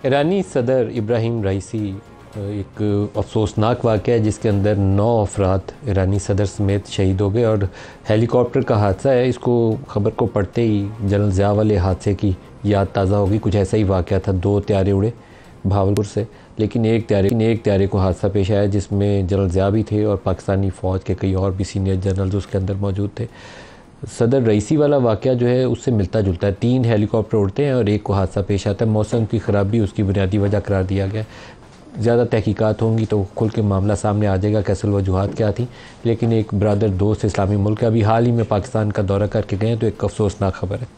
ईरानी सदर इब्राहिम राइसी एक अफसोसनाक वाक़या है जिसके अंदर 9 अफराद ईरानी सदर समेत शहीद हो गए और हेलीकॉप्टर का हादसा है। इसको खबर को पढ़ते ही जनरल ज़िया वाले हादसे की याद ताज़ा होगी। कुछ ऐसा ही वाक़या था, 2 त्यारे उड़े भावलपुर से, लेकिन एक त्यारे को हादसा पेश आया जिसमें जनरल ज़िया भी थे और पाकिस्तानी फ़ौज के कई और भी सीनियर जनरल्स उसके अंदर मौजूद थे। सदर रईसी वाला वाक़या जो है उससे मिलता जुलता है। 3 हेलीकॉप्टर उड़ते हैं और एक को हादसा पेश आता है। मौसम की ख़राबी उसकी बुनियादी वजह करार दिया गया। ज़्यादा तहकीकात होंगी तो खुल के मामला सामने आ जाएगा कैसल वजूहात क्या थी, लेकिन एक ब्रदर दोस्त इस्लामी मुल्क अभी हाल ही में पाकिस्तान का दौरा करके गए तो एक अफसोसनाक खबर है।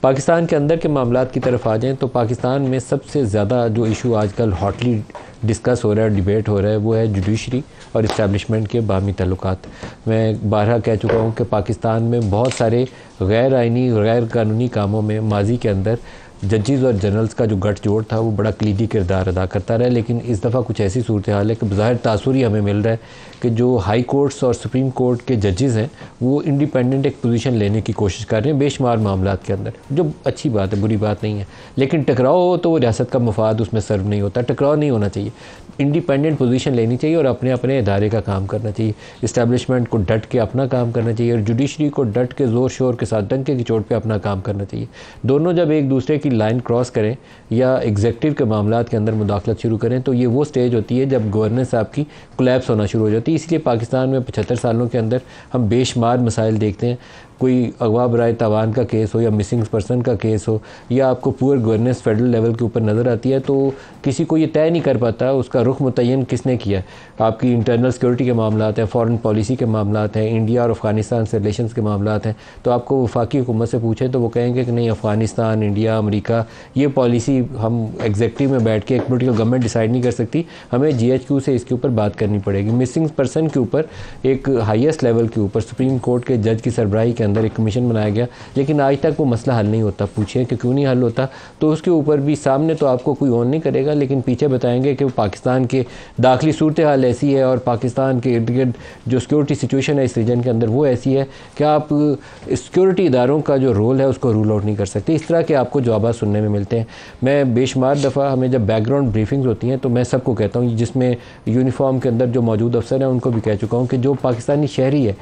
पाकिस्तान के अंदर के मामलात की तरफ आ जाएँ तो पाकिस्तान में सबसे ज़्यादा जो इशू आजकल हॉटली डिस्कस हो रहा है, डिबेट हो रहा है, वो है जुडिशरी और इस्टेब्लिशमेंट के बाहमी ताल्लुकात। मैं बारहा कह चुका हूँ कि पाकिस्तान में बहुत सारे गैर आइनी गैर कानूनी कामों में माजी के अंदर जजेस और जनरल्स का जो गठजोड़ था वो बड़ा कलीदी किरदार अदा करता रहा, लेकिन इस दफ़ा कुछ ऐसी सूरत हाल है कि बज़ाहिर तासुर ही हमें मिल रहा है कि जो हाई कोर्ट्स और सुप्रीम कोर्ट के जजेस हैं वो इंडिपेंडेंट एक पोजीशन लेने की कोशिश कर रहे हैं बेशुमार मामलात के अंदर, जो अच्छी बात है, बुरी बात नहीं है। लेकिन टकराव हो तो वो रियासत का मफाद उसमें सर्व नहीं होता। टकराव नहीं होना चाहिए, इंडिपेंडेंट पोजीशन लेनी चाहिए और अपने अपने इदारे का काम करना चाहिए। इस्टेब्लिशमेंट को डट के अपना काम करना चाहिए और जुडिशरी को डट के ज़ोर शोर के साथ डंके की चोट पे अपना काम करना चाहिए। दोनों जब एक दूसरे की लाइन क्रॉस करें या एग्जेक्टिव के मामलात के अंदर मुदाखलत शुरू करें तो ये वो स्टेज होती है जब गवर्नेंस आपकी कोलैप्स होना शुरू हो जाती है। इसलिए पाकिस्तान में 75 सालों के अंदर हम बेशुमार मसाइल देखते हैं। कोई अगवा बराए तावान का केस हो या मिसिंग पर्सन का केस हो या आपको पुअर गवर्नेंस फेडरल लेवल के ऊपर नज़र आती है तो किसी को ये तय नहीं कर पाता उसका रुख मुतय्यन किसने किया। आपकी इंटरनल सिक्योरिटी के मामलात हैं, फॉरेन पॉलिसी के मामलात हैं, इंडिया और अफ़गानिस्तान से रिलेशंस के मामलात हैं, तो आपको वफाकी हुकूमत से पूछे तो वो कहेंगे कि नहीं, अफ़गानिस्तान, इंडिया, अमेरिका, ये पॉलिसी हम एग्जेक्टिव में बैठ के एक पोलिटिकल गवर्नमेंट डिसाइड नहीं कर सकती, हमें GHQ से इसके ऊपर बात करनी पड़ेगी। मिसिंग पर्सन के ऊपर एक हाईएस्ट लेवल के ऊपर सुप्रीम कोर्ट के जज की सरबराही के अंदर एक कमीशन बनाया गया, लेकिन आज तक वो मसला हल नहीं होता। पूछिए कि क्यों नहीं हल होता, तो उसके ऊपर भी सामने तो आपको कोई ऑन नहीं करेगा, लेकिन पीछे बताएंगे कि पाकिस्तान के दाखिली सूरत हाल ऐसी है और पाकिस्तान के इर्द गिर्द जो सिक्योरिटी सिचुएशन है इस रीजन के अंदर वो ऐसी है कि आप सिक्योरिटी इदारों का जो रोल है उसको रूल आउट नहीं कर सकते। इस तरह के आपको जवाब सुनने में मिलते हैं। मैं बेशुमार दफ़ा हमें जब बैकग्राउंड ब्रीफिंग्स होती हैं तो मैं सबको कहता हूँ, जिसमें यूनिफॉर्म के अंदर जो मौजूद अफसर हैं उनको भी कह चुका हूँ कि जो पाकिस्तानी शहरी है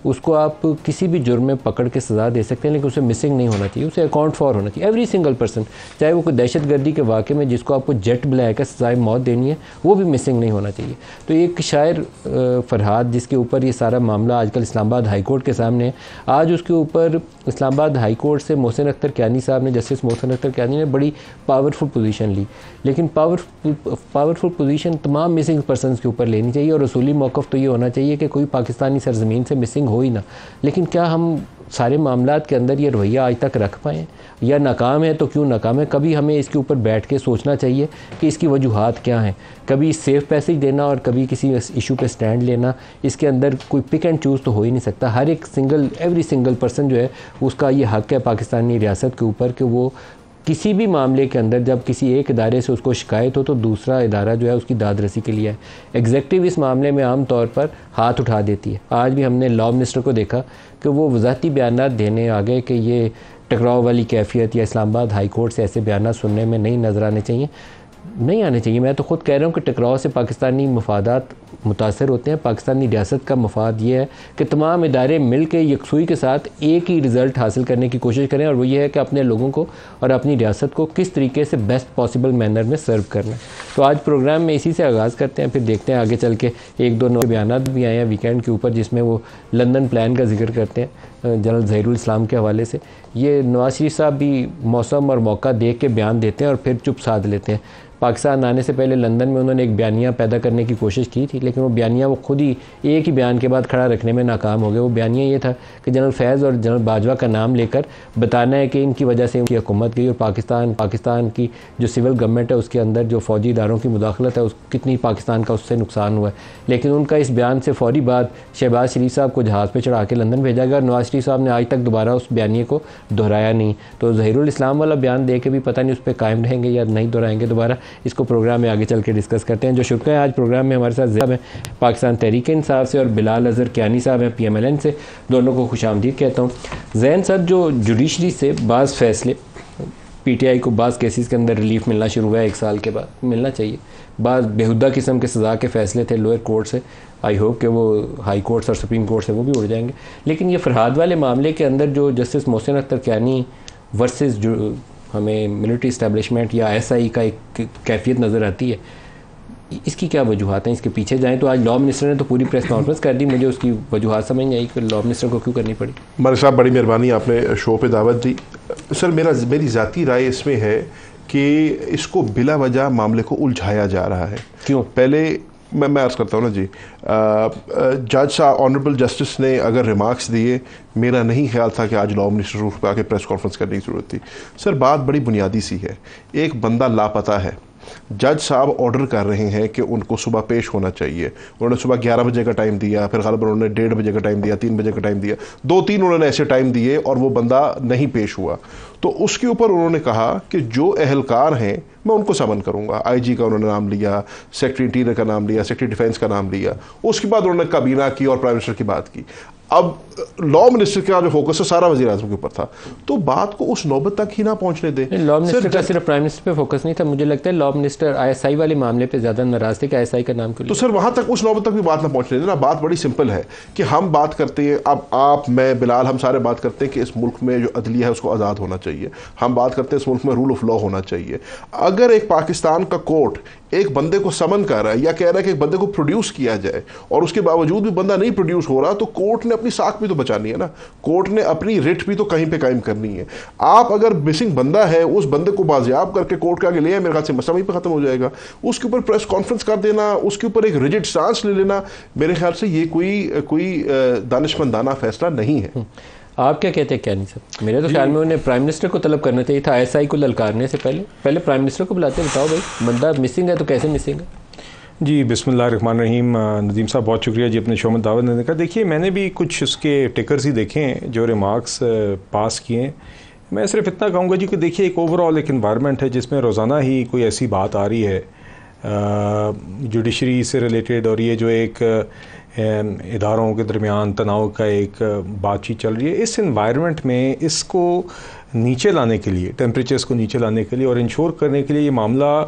उसको आप किसी भी जुर्म में पकड़ के सज़ा दे सकते हैं, लेकिन उसे मिसिंग नहीं होना चाहिए, उसे अकाउंट फॉर होना चाहिए। एवरी सिंगल पर्सन, चाहे वो कोई दहशत गर्दी के वाक़े में जिसको आपको जेट ब्लैक का सज़ाए मौत देनी है वो भी मिसिंग नहीं होना चाहिए। तो एक शायर फरहाद जिसके ऊपर ये सारा मामला आजकल इस्लामाबाद हाई कोर्ट के सामने है, आज उसके ऊपर इस्लामाबाद हाई कोर्ट से मोहसिन अख्तर कियानी साहब ने, जस्टिस मोहसिन अख्तर कियानी ने बड़ी पावरफुल पोजीशन ली, लेकिन पावरफुल पोजीशन तमाम मिसिंग पर्सनस के ऊपर लेनी चाहिए और उसूली मौक़िफ़ तो ये होना चाहिए कि कोई पाकिस्तानी सरज़मीन से मिसिंग हो ही ना। लेकिन क्या हम सारे मामलात के अंदर ये रवैया आज तक रख पाएँ, या नाकाम है तो क्यों नाकाम है? कभी हमें इसके ऊपर बैठ के सोचना चाहिए कि इसकी वजूहात क्या हैं। कभी सेफ पैसेज देना और कभी किसी इशू पे स्टैंड लेना, इसके अंदर कोई पिक एंड चूज़ तो हो ही नहीं सकता। हर एक एवरी सिंगल पर्सन जो है उसका ये हक़ है पाकिस्तानी रियासत के ऊपर कि वो किसी भी मामले के अंदर जब किसी एक इदारे से उसको शिकायत हो तो दूसरा इदारा जो है उसकी दाद रसी के लिए है। एग्जेक्टिव इस मामले में आम तौर पर हाथ उठा देती है। आज भी हमने लॉ मिनिस्टर को देखा कि वो वज़ाहती बयानात देने आ गए कि ये टकराव वाली कैफियत या इस्लामाबाद हाई कोर्ट से ऐसे बयानात सुनने में नहीं नज़र आने चाहिए, नहीं आने चाहिए। मैं तो ख़ुद कह रहा हूँ कि टकराव से पाकिस्तानी मफादात मुतासर होते हैं। पाकिस्तानी रियासत का मफाद ये है कि तमाम इदारे मिल के यकसुई के साथ एक ही रिज़ल्ट हासिल करने की कोशिश करें और वो ये है कि अपने लोगों को और अपनी रियासत को किस तरीके से बेस्ट पॉसिबल मैनर में सर्व करना है। तो आज प्रोग्राम में इसी से आगाज़ करते हैं, फिर देखते हैं आगे चल के एक दो नए बयान भी आए हैं वीकेंड के ऊपर जिसमें वो लंदन प्लान का जिक्र करते हैं जनरल ज़हीरुल इस्लाम के हवाले से। ये नवाज़ शरीफ साहब भी मौसम और मौका देख के बयान देते हैं और फिर चुप साध लेते हैं। पाकिस्तान आने से पहले लंदन में उन्होंने एक बयानिया पैदा करने की कोशिश की थी, लेकिन वो बयानिया वो खुद ही एक ही बयान के बाद खड़ा रखने में नाकाम हो गए। वो बयानिया ये था कि जनरल फैज़ और जनरल बाजवा का नाम लेकर बताना है कि इनकी वजह से उनकी हुकूमत गई और पाकिस्तान की जो सिविल गवर्नमेंट है उसके अंदर जो फ़ौजी इदारों की मुदाखलत है कितनी पाकिस्तान का उससे नुकसान हुआ है। लेकिन उनका इस बयान से फ़ौरी बाद शहबाज शरीफ साहब को जहाज़ पर चढ़ा के लंदन भेजा गया और नवाज़ शरीफ साहब ने आज तक दोबारा उस बयानिए को दोहराया नहीं। तो ज़हीरुल इस्लाम वाला बयान दे के भी पता नहीं उस पर कायम रहेंगे या नहीं दोहराएंगे दोबारा। इसको प्रोग्राम में आगे चल के डिस्कस करते हैं। जो शुक्र है आज प्रोग्राम में हमारे साथ ज़ैन हैं पाकिस्तान तहरीक इंसाफ से और बिलाल अज़हर कियानी साहब हैं PMLN से। दोनों को खुशामदीद कहता हूँ। ज़ैन साहब, जो जुडिशरी से बाज़ फ़ैसले पीटीआई को बाज़ केसेस के अंदर रिलीफ मिलना शुरू हुआ है 1 साल के बाद, मिलना चाहिए। बाज़ बेहुदा किस्म के सज़ा के फ़ैसले थे लोअर कोर्ट से, आई होप कि वो हाई कोर्ट्स और सुप्रीम कोर्ट से वो भी उड़ जाएंगे। लेकिन ये फरहाद वाले मामले के अंदर जो जस्टिस मोहसिन अख्तर कियानी वर्सेस जो हमें मिलिट्री इस्टेब्लिशमेंट या एसआई का एक कैफियत नज़र आती है, इसकी क्या वजूहत हैं? इसके पीछे जाएं तो आज लॉ मिनिस्टर ने तो पूरी प्रेस कॉन्फ्रेंस कर दी, मुझे उसकी वजूहत समझ नहीं आई कि लॉ मिनिस्टर को क्यों करनी पड़ी। मलिक साहब बड़ी मेहरबानी, आपने शो पे दावत दी। सर मेरी ज़ाती राय इसमें है कि इसको बिला वजह मामले को उलझाया जा रहा है। क्यों? पहले मैं अर्ज़ करता हूँ ना जी, जज साहब ऑनरेबल जस्टिस ने अगर रिमार्क्स दिए, मेरा नहीं ख्याल था कि आज लॉ मिनिस्टर रूफ पे आके प्रेस कॉन्फ्रेंस करने की ज़रूरत थी। सर बात बड़ी बुनियादी सी है, एक बंदा लापता है, जज साहब ऑर्डर कर रहे हैं कि उनको सुबह पेश होना चाहिए। उन्होंने सुबह 11 बजे का टाइम दिया, फिर ग़ालिबन उन्होंने 1:30 बजे का टाइम दिया, 3 बजे का टाइम दिया, 2-3 उन्होंने ऐसे टाइम दिए और वो बंदा नहीं पेश हुआ। तो उसके ऊपर उन्होंने कहा कि जो अहलकार हैं मैं उनको समन करूंगा। आईजी का उन्होंने नाम लिया, सेक्रेटरी इंटीरियर का नाम लिया, सेक्रेटरी डिफेंस का नाम लिया, उसके बाद उन्होंने काबीना की और प्राइम मिनिस्टर की बात की। अब लॉ मिनिस्टर का जो फोकस है सारा वज़ीर आज़म के ऊपर था, तो बात को उस नौबत तक ही ना पहुंचने दें। लॉ मिनिस्टर का सिर्फ प्राइम मिनिस्टर पे फोकस नहीं था, मुझे लगता है लॉ मिनिस्टर आईएसआई वाले मामले पे ज़्यादा नाराज थे कि आईएसआई का नाम क्यों। तो सर वहां तक उस नौबत तक भी बात ना पहुंचने देना। बात बड़ी सिंपल है कि हम बात करते हैं, अब आप, मैं, बिलाल, हम सारे बात करते हैं कि इस मुल्क में जो अदलिया है उसको आज़ाद होना चाहिए। हम बात करते हैं इस मुल्क में रूल ऑफ लॉ होना चाहिए। अगर एक पाकिस्तान का कोर्ट एक बंदे को समन कर रहा है या कह रहा है कि एक बंदे को प्रोड्यूस किया जाए और उसके बावजूद भी बंदा नहीं प्रोड्यूस हो रहा, तो कोर्ट ने अपनी साख भी तो बचानी है ना, कोर्ट ने अपनी रिट भी तो कहीं पे कायम करनी है। आप अगर मिसिंग बंदा है, उस बंदे को बाजियाब करके कोर्ट के आगे ले आए, मेरे ख्याल से मसला वहीं पे खत्म हो जाएगा। उसके ऊपर प्रेस कॉन्फ्रेंस कर देना, उसके ऊपर एक रिजिड स्टांस ले लेना, मेरे ख्याल से ये कोई दानिशमंदाना फैसला नहीं है। आप क्या कहते हैं कियानी साहब? मेरे तो ख्याल में उन्हें प्राइम मिनिस्टर को तलब करना चाहिए था आईएसआई को ललकारने से पहले प्राइम मिनिस्टर को बुलाते, बताओ भाई बंदा मिसिंग है तो कैसे मिसिंग है। जी बिस्मिल्लाहिर्रहमानिर्रहीम। नदीम साहब बहुत शुक्रिया जी अपने शो में दावत देने का। देखिए मैंने भी कुछ उसके टिकर्स ही देखे हैं जो रिमार्क्स पास किए हैं। मैं सिर्फ इतना कहूँगा जी कि देखिए एक ओवरऑल एक इन्वायरमेंट है जिसमें रोज़ाना ही कोई ऐसी बात आ रही है जुडिशरी से रिलेटेड, और ये जो एक इदारों के दरमियान तनाव का एक बातचीत चल रही है, इस इन्वायरमेंट में इसको नीचे लाने के लिए, टेम्परेचर्स को नीचे लाने के लिए और इंश्योर करने के लिए ये मामला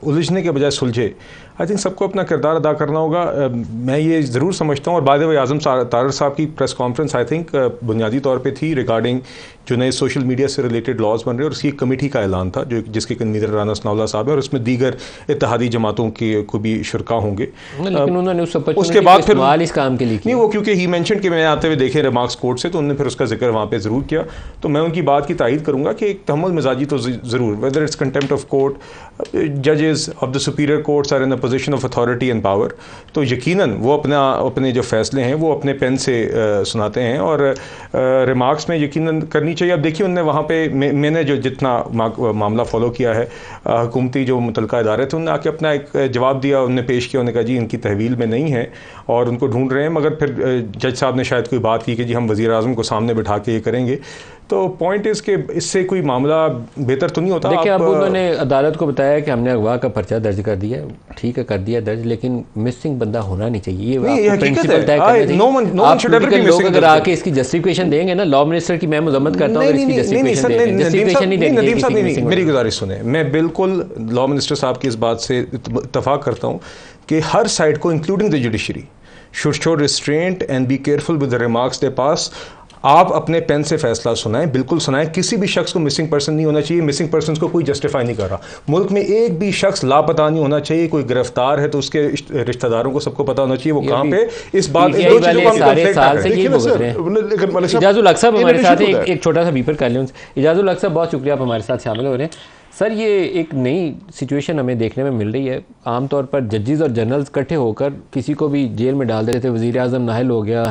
उलझने के बजाय सुलझे, आई थिंक सबको अपना किरदार अदा करना होगा। मैं ये ज़रूर समझता हूँ। और बाद में आज़म तारड़ साहब की प्रेस कॉन्फ्रेंस आई थिंक बुनियादी तौर पे थी रिगार्डिंग जो नए सोशल मीडिया से रिलेटेड लॉज बन रहे हैं, और उसकी एक कमेटी का ऐलान था जो जिसके कन्वीनर राना सनाउल्लाह साहब है, और उसमें दीगर इत्तेहादी जमातों के को भी शुरा होंगे। लेकिन उन्होंने उसके बाद फिर इस काम के लिए नहीं, वो क्योंकि ही मेंशन कि मैं आते हुए देखे रिमार्क्स कोर्ट से, तो उन्होंने फिर उसका जिक्र वहाँ पे ज़रूर किया। तो मैं उनकी बात की तायीद करूँगा कि एक तहम्मुल मिजाजी तो ज़रूर, whether it's contempt of court, जजेस of the superior courts are in a position of authority and power, तो यकीनन वो अपने जो फैसले हैं वो अपने पेन से सुनाते हैं, और रिमार्क्स में यकीनन करनी चाहिए। अब देखिए उनने वहाँ पे मैंने जो जितना मामला फॉलो किया है, हुकूमती जो मुतलका इदारे थे उन्होंने आके अपना एक जवाब दिया, उन्होंने पेश किया, उन्होंने कहा जी इनकी तहवील में नहीं है और उनको ढूंढ रहे हैं। मगर फिर जज साहब ने शायद कोई बात की कि जी हम वज़ीर आज़म को सामने बिठा के ये करेंगे। तो पॉइंट इज़ कि इससे कोई मामला बेहतर तो नहीं होता। देखिए अब उन्होंने अदालत को बताया कि हमने अगवा का पर्चा दर्ज कर दिया, ठीक है कर दिया दर्ज, लेकिन मिसिंग बंदा होना नहीं चाहिए। ये प्रिंसिपल तय लोग अगर आके इसकी जस्टिफिकेशन देंगे ना, लॉ मिनिस्टर की मैं मजम्मत करता हूँ, जस्टिफिकेशन नहीं देंगे। मेरी गुजारिश सुने, मैं बिल्कुल लॉ मिनिस्टर साहब की इस बात से इत्तफाक करता हूँ कि हर साइड को including the judiciary should show restraint and be careful with the remarks they pass. आप अपने पेन से फैसला सुनाएं, बिल्कुल सुनाएं। किसी भी शख्स को मिसिंग पर्सन नहीं होना चाहिए, मिसिंग पर्सन को कोई जस्टिफाई नहीं कर रहा। मुल्क में एक भी शख्स लापता नहीं होना चाहिए। कोई गिरफ्तार है तो उसके रिश्तेदारों को सबको पता होना चाहिए वो कहाँ पे। इस बात इजाजुल हक साहब हमारे साथ एक छोटा सा बीपर कर लें। इजाजुल हक साहब बहुत शुक्रिया आप हमारे साथ शामिल हो रहे हैं। सर ये एक नई सिचुएशन हमें देखने में मिल रही है। आमतौर पर जजेस और जनरल्स इकट्ठे होकर किसी को भी जेल में डाल देते थे, वज़ीर आज़म नाहल हो गया,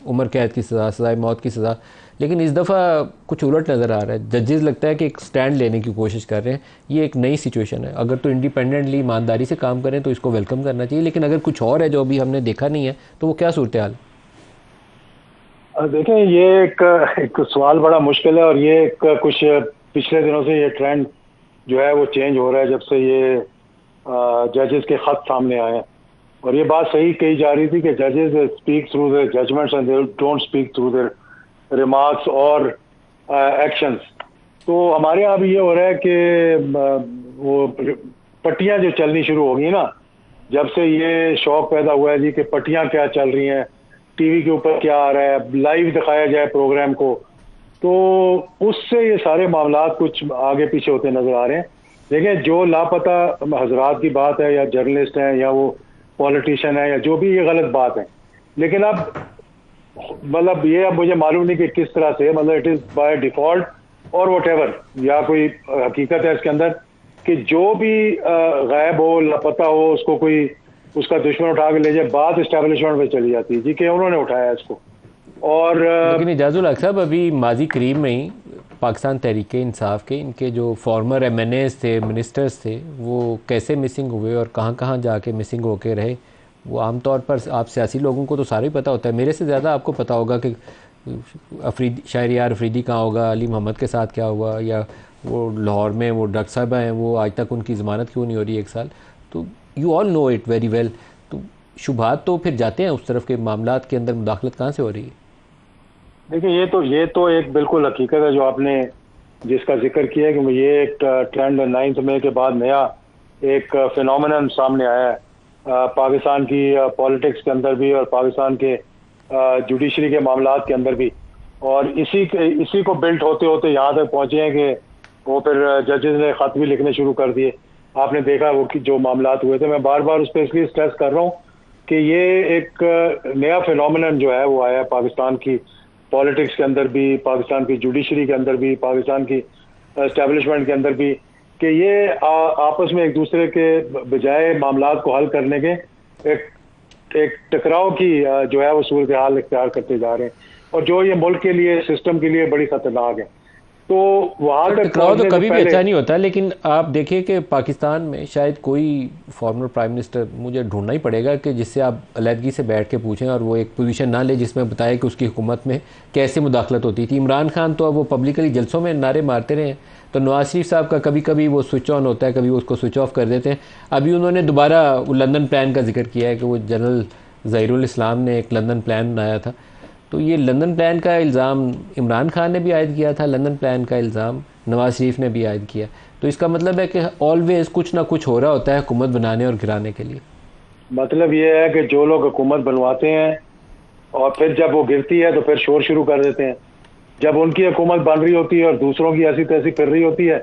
उम्र कैद की सज़ा, सज़ाए मौत की सज़ा। लेकिन इस दफ़ा कुछ उलट नज़र आ रहा है। जजेस लगता है कि एक स्टैंड लेने की कोशिश कर रहे हैं। ये एक नई सिचुएशन है। अगर तो इंडिपेंडेंटली ईमानदारी से काम करें तो इसको वेलकम करना चाहिए, लेकिन अगर कुछ और है जो अभी हमने देखा नहीं है तो वो क्या सूरत हाल? देखें ये एक सवाल बड़ा मुश्किल है, और ये कुछ पिछले दिनों से ये ट्रेंड जो है वो चेंज हो रहा है जब से ये जजेस के खत सामने आए। और ये बात सही कही जा रही थी कि जजेस speak through their judgments and they don't speak through their remarks और एक्शंस। तो हमारे यहाँ भी ये हो रहा है कि वो पट्टियां जो चलनी शुरू हो गई ना, जब से ये शौक पैदा हुआ है जी कि पट्टियां क्या चल रही हैं, टीवी के ऊपर क्या आ रहा है, लाइव दिखाया जाए प्रोग्राम को, तो उससे ये सारे मामला कुछ आगे पीछे होते नजर आ रहे हैं। देखिए, जो लापता हजरात की बात है, या जर्नलिस्ट हैं, या वो पॉलिटिशियन है, या जो भी, ये गलत बात है। लेकिन अब मतलब ये अब मुझे मालूम नहीं कि किस तरह से, मतलब इट इज बाय डिफॉल्ट और वट या कोई हकीकत है इसके अंदर कि जो भी गायब हो, लापता हो, उसको कोई उसका दुश्मन उठा के ले जाए, बात एस्टेब्लिशमेंट पे चली जाती है जी कि उन्होंने उठाया इसको। और लेकिन इजाजुल हक साहब, अभी माजी करीब में ही पाकिस्तान तहरीक इंसाफ के इनके जो फॉर्मर MNAs थे, मिनिस्टर्स थे, वो कैसे मिसिंग हुए और कहाँ कहाँ जाके मिसिंग होके रहे, वो आमतौर पर आप सियासी लोगों को तो सारा ही पता होता है, मेरे से ज़्यादा आपको पता होगा कि शाहरियार अफरीदी कहाँ होगा, अली मोहम्मद के साथ क्या हुआ, या वो लाहौर में वो डॉक्टर साहब हैं, वो आज तक उनकी ज़मानत क्यों नहीं हो रही 1 साल। तो you all know it very well. तो शुभात तो फिर जाते हैं उस तरफ के मामलात के अंदर, मुदाखलत कहाँ से हो रही है? देखिए, ये तो एक बिल्कुल हकीकत है जो आपने जिसका जिक्र किया है कि ये एक ट्रेंड 9 मई के बाद नया एक फिनोमिनन सामने आया है पाकिस्तान की पॉलिटिक्स के अंदर भी और पाकिस्तान के जुडिशरी के मामलात के अंदर भी। और इसी को बिल्ट होते होते यहाँ तक पहुँचे हैं कि वो फिर जजेस ने ख़त भी लिखने शुरू कर दिए। आपने देखा वो कि जो मामलात हुए थे, मैं बार बार उस पर इसलिए स्ट्रेस कर रहा हूँ कि ये एक नया फिनोमिनन जो है वो आया है पाकिस्तान की पॉलिटिक्स के अंदर भी, पाकिस्तान की जुडिशरी के अंदर भी, पाकिस्तान की एस्टेब्लिशमेंट के अंदर भी, कि ये आपस में एक दूसरे के बजाय मामलात को हल करने के एक टकराव की जो है वो सूरत हाल इख्तियार करते जा रहे हैं, और जो ये मुल्क के लिए, सिस्टम के लिए बड़ी खतरनाक है। तो वहाँ तक टकराव तो कभी भी अच्छा नहीं होता। लेकिन आप देखिए कि पाकिस्तान में शायद कोई फॉर्मर प्राइम मिनिस्टर, मुझे ढूंढना ही पड़ेगा कि जिससे आप अलहदगी से बैठ के पूछें और वो एक पोजीशन ना ले जिसमें बताए कि उसकी हुकूमत में कैसे मुदाखलत होती थी। इमरान खान तो अब वो पब्लिकली जलसों में नारे मारते रहे, तो नवाज शरीफ साहब का कभी कभी वो स्विच ऑन होता है, कभी उसको स्विच ऑफ कर देते हैं। अभी उन्होंने दोबारा लंदन प्लान का जिक्र किया है कि वो जनरल ज़हीरुल इस्लाम ने एक लंदन प्लान बनाया था। तो ये लंदन प्लान का इल्ज़ाम इमरान खान ने भी आयद किया था, लंदन प्लान का इल्ज़ाम नवाज शरीफ ने भी आयद किया। तो इसका मतलब है कि ऑलवेज कुछ ना कुछ हो रहा होता है हुकूमत बनाने और गिराने के लिए। मतलब ये है कि जो लोग हुकूमत बनवाते हैं और फिर जब वो गिरती है तो फिर शोर शुरू कर देते हैं। जब उनकी हुकूमत बन रही होती है और दूसरों की ऐसी तैसी फिर रही होती है,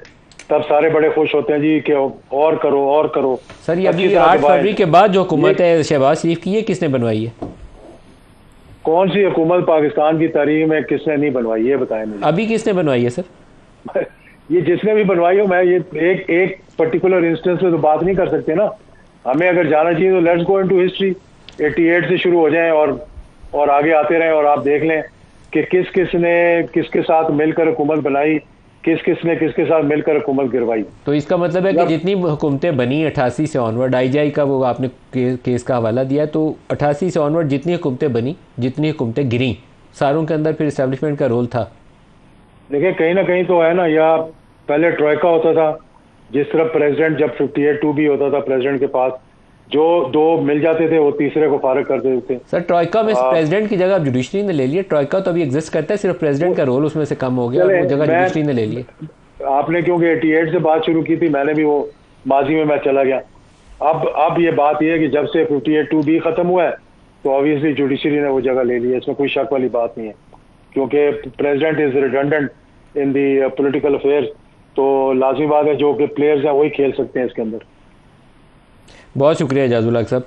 तब सारे बड़े खुश होते हैं जी कि और करो और करो। सर, ये अभी 8 फरवरी के बाद जो हुकूमत है शहबाज शरीफ की, ये किसने बनवाई है? कौन सी हुकूमत पाकिस्तान की तारीख में किसने नहीं बनवाई, ये बताएं मुझे। अभी किसने बनवाई है सर? ये जिसने भी बनवाई हो, मैं ये एक पर्टिकुलर इंस्टेंस पे तो बात नहीं कर सकते ना। हमें अगर जाना चाहिए तो लेट्स गो इनटू हिस्ट्री, 88 से शुरू हो जाएं और आगे आते रहें, और आप देख लें कि किसने किसके साथ मिलकर हुकूमत बनाई, किसने किसके साथ मिलकर हुकूमत गिरवाई। तो इसका मतलब है कि जितनी हुकूमतें बनी 88 से ऑनवर्ड, IGI का वो आपने केस का हवाला दिया, तो 88 से ऑनवर्ड जितनी हुकूमतें बनी, जितनी हुकूमतें गिरी, सारों के अंदर फिर इस्टेब्लिशमेंट का रोल था। देखिए, कहीं ना कहीं तो है ना, या पहले ट्रॉयका होता था, जिस तरह प्रेसिडेंट जब 58-2 भी होता था प्रेसिडेंट के पास, जो 2 मिल जाते थे वो तीसरे को फारग कर देते थे। सर, ट्रॉयका में प्रेसिडेंट की जगह जुडिशरी ने ले लिया। ट्रॉयका तो अभी एग्जिस्ट करता है, सिर्फ प्रेसिडेंट का रोल उसमें से कम हो गया और वो जगह जुडिशरी ने ले ली। आपने क्योंकि 88 से बात शुरू की थी, मैंने भी वो माजी में मैं चला गया। अब ये बात ये है कि जब से 58-2 भी खत्म हुआ है तो ऑब्वियसली जुडिशरी ने वो जगह ले ली है, इसमें कोई शक वाली बात नहीं है, क्योंकि president is redundant in the political affairs. तो लाजमी बात है जो कि प्लेयर्स हैं वही खेल सकते हैं इसके अंदर। बहुत शुक्रिया इजाजुल हक साहब।